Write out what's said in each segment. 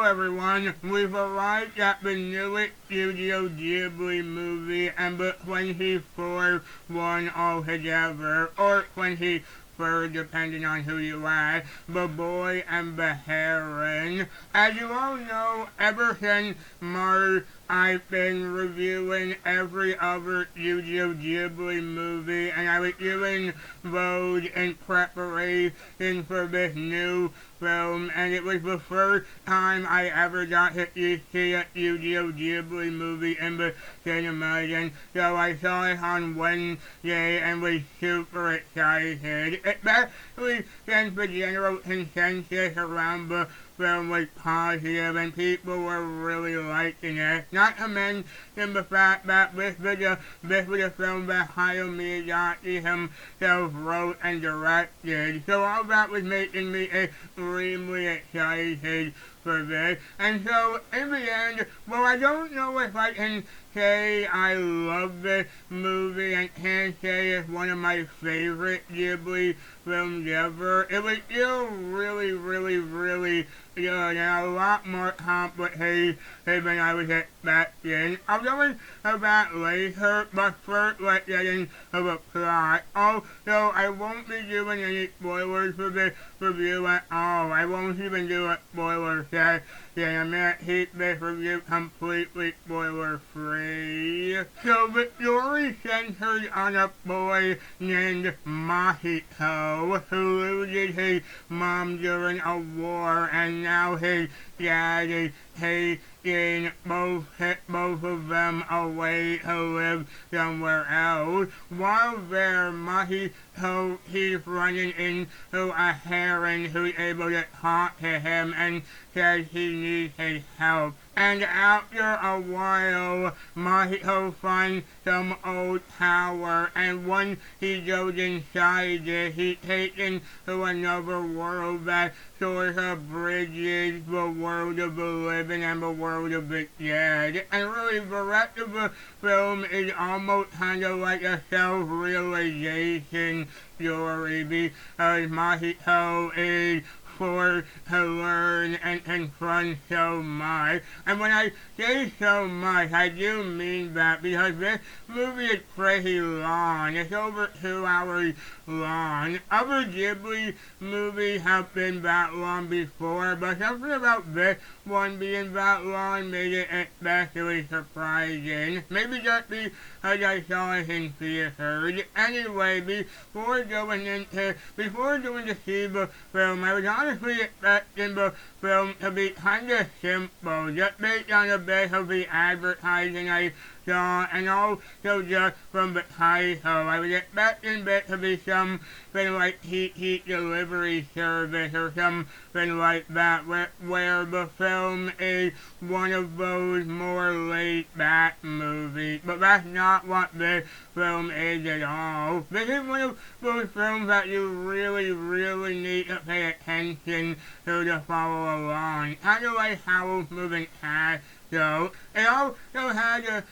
everyone, we've arrived at the newest Studio Ghibli movie, and but 24 one altogether, or 24 depending on who you ask, The Boy and the Heron. As you all know, ever since March, I've been reviewing every other Studio Ghibli movie, and I was doing those in preparation for this new film, and it was the first time I ever got to see a Studio Ghibli movie in the cinemas, and so I saw it on Wednesday and was super excited, especially since the general consensus around the film was positive and people were really liking it. Not to mention the fact that this was a film that Hayao Miyazaki himself wrote and directed. So all that was making me extremely excited for this. And so in the end, well, I don't know if I can say I love this movie and can't say it's one of my favorite Ghibli films ever. It was still really good and a lot more complicated than I was expecting. I'll go into that later, but first let's get into the plot. Also, I won't be doing any spoilers for this review at all. I won't even do a spoiler section. I'm gonna keep this review completely spoiler free. So the story centers on a boy named Mahito who loses his mom during a war, and now his dad is taking both of them away to live somewhere else. While there, Mahito keeps running into a heron who's able to talk to him and says he needs his help. And after a while, Mahito finds some old tower, and when he goes inside it, he's taken to another world that sort of bridges the world of the living and the world of the dead. And really, the rest of the film is almost kind of like a self-realization story, because Mahito is forced to learn and confront so much. And when I say so much, I do mean that, because this movie is pretty long. It's over 2 hours long. Other Ghibli movies have been that long before, but something about this one being that long made it especially surprising. Maybe just because I saw it in theaters. Anyway, before going to see the film, I was honestly expecting the film to be kind of simple, just based on a bit of the advertising I saw, and also just from the title. I was expecting it to be something like Heat Delivery Service or something like that, where the film is one of those more laid-back movies. But that's not what this film is at all. This is one of those films that you really need to pay attention to follow along. Kind of like Howl's Moving Castle. It also has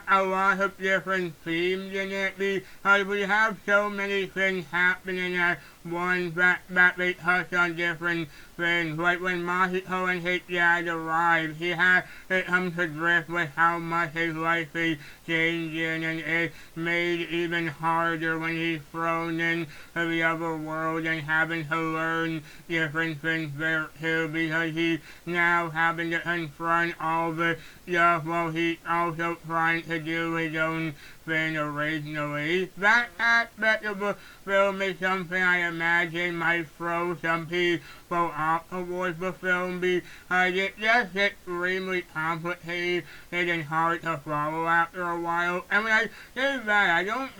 a lot of different themes in it, because we have so many things happening at once that they touch on different things. Like when Mahito and his dad arrive, he has to come to grips with how much his life is changing, and it's made even harder when he's thrown into the other world and having to learn different things there too, because he's now having to confront all the stuff while he's also trying to do his own thing originally. That aspect of the film is something I imagine might throw some people off towards the film, because it's just extremely complicated and hard to follow after a while. And when I say that, I don't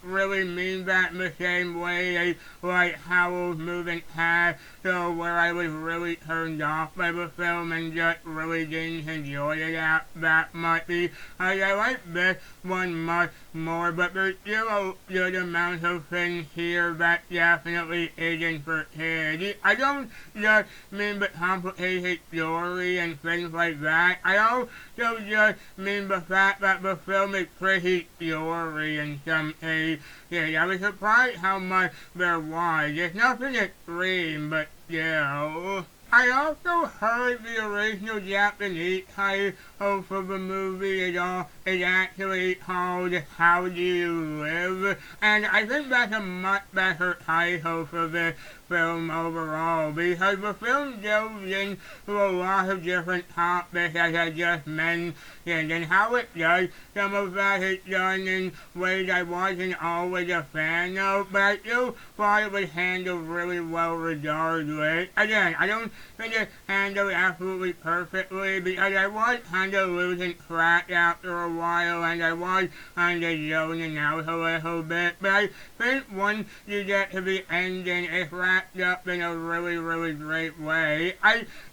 really mean that in the same way as like Howl's Moving Castle, where I was really turned off by the film and just really didn't enjoy it that much. I like this one much more, but there's still a good amount of things here that definitely isn't for kids. I don't just mean the complicated story and things like that. I also just mean the fact that the film is pretty story in some cases. I was surprised how much there was. It's nothing extreme, but still. I also heard the original Japanese title for the movie is actually called How Do You Live? And I think that's a much better title for the film overall because the film delves into a lot of different topics as I just mentioned and how it does. Some of that is done in ways I wasn't always a fan of, but I still thought it was handled really well regardless. Again, I don't think it handled absolutely perfectly because I was kind of losing track after a while and I was kind of zoning out a little bit, but I think once you get to the ending, it's wrapped up in a really, really great way.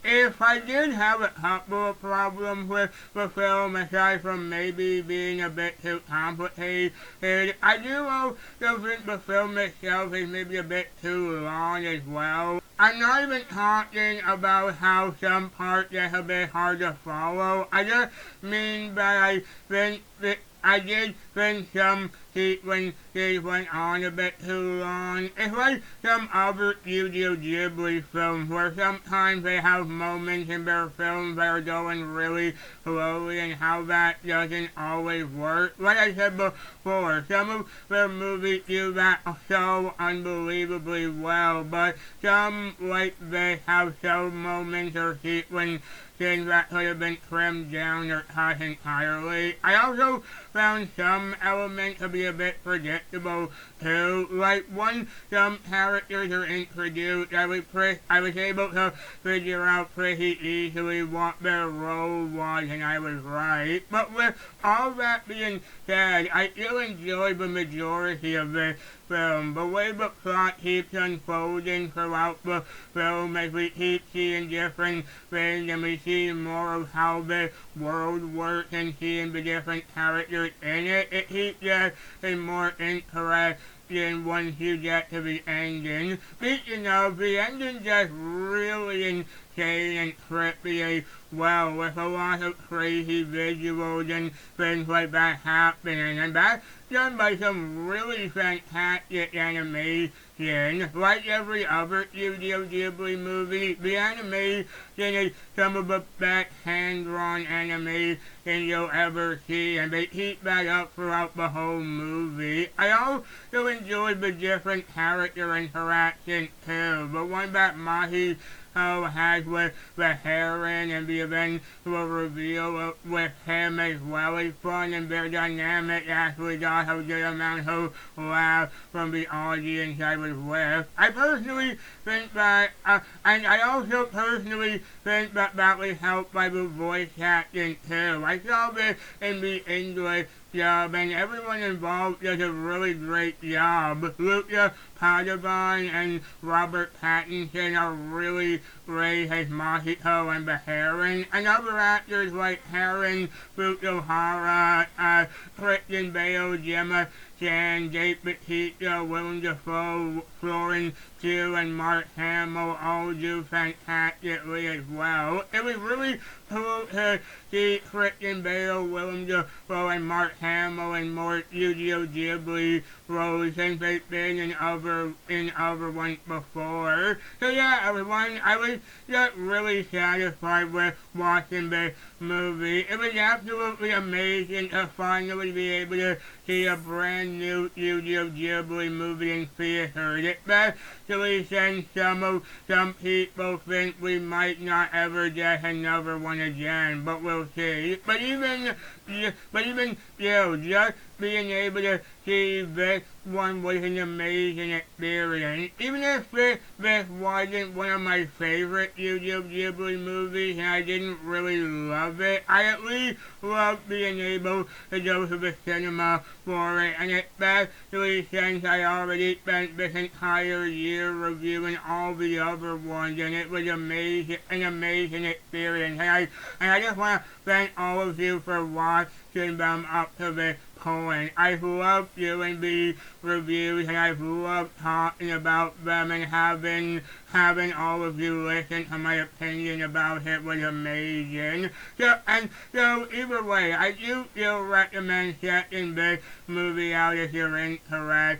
If I did have a couple of problems with the film, aside from maybe being a bit too complicated, I do also think the film itself is maybe a bit too long as well. I'm not even talking about how some parts get a bit hard to follow. I just mean that I think that I did think some sequences went on a bit too long. It's like some other Studio Ghibli films where sometimes they have moments in their films that are going really slowly and how that doesn't always work. Like I said before, some of their movies do that so unbelievably well, but some, like they have some moments or sequences that could have been trimmed down or cut entirely. I also found some elements to be a bit predictable too. Like when some characters are introduced, I was able to figure out pretty easily what their role was, and I was right. But with all that being said, I still enjoyed the majority of the film. The way the plot keeps unfolding throughout the film as we keep seeing different things and we see more of how the world works and seeing the different characters in it, it keeps getting more interesting once you get to the ending. Speaking of, the ending just really insane and trippy as well, with a lot of crazy visuals and things like that happening, and that's done by some really fantastic animation. Like every other Studio Ghibli movie, the animation is some of the best hand-drawn animation you'll ever see, and they keep that up throughout the whole movie. I also enjoyed the different character interactions too. The one that Mahi has with the heron and the eventual reveal with him as well is fun, and their dynamic actually got a good amount of laugh from the audience I was with. I personally think that, and I also personally think that that was helped by the voice acting too. I saw this in the English job, and everyone involved does a really great job. Luca Padovani and Robert Pattinson are really great as Mahito and the Heron, and other actors like Heron, Fukuhara, Christian Bale, Gemma Chan, Dave Bautista, Willem Dafoe, Florence Pugh, and Mark Hamill all do fantastically as well. It was really cool to see Christian Bale, Willem Dafoe, and Mark Hamill in more Studio Ghibli roles since they've been in other ones before. So yeah, everyone, I was just really satisfied with watching this movie. It was absolutely amazing to finally be able to see a brand new Studio Ghibli movie in theaters. Especially since some people think we might not ever get another one again, but we'll see. But even still, just being able to see this one was an amazing experience. Even if this wasn't one of my favorite Studio Ghibli movies and I didn't really love it, I at least loved being able to go to the cinema for it, and especially since I already spent this entire year reviewing all the other ones, and it was an amazing experience. And I just want to thank all of you for watching them up to this point. I love doing these reviews, and I've loved talking about them, and having all of you listen to my opinion about it was amazing. So either way, I do still recommend checking this movie out if you're interested.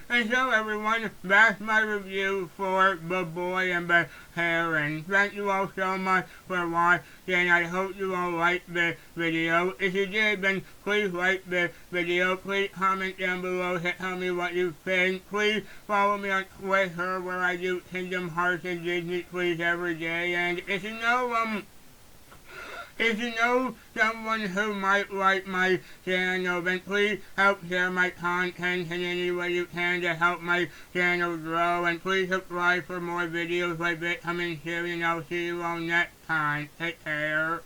And so everyone, that's my review for The Boy and the Heron. Thank you all so much for watching. I hope you all liked this video. If you did, then please like this video. Please comment down below to tell me what you think. Please follow me on Twitter where I do Kingdom Hearts and Disney Please every day. And if you know someone who might like my channel, then please help share my content in any way you can to help my channel grow. And please subscribe for more videos like this coming soon, and I'll see you all next time. Take care.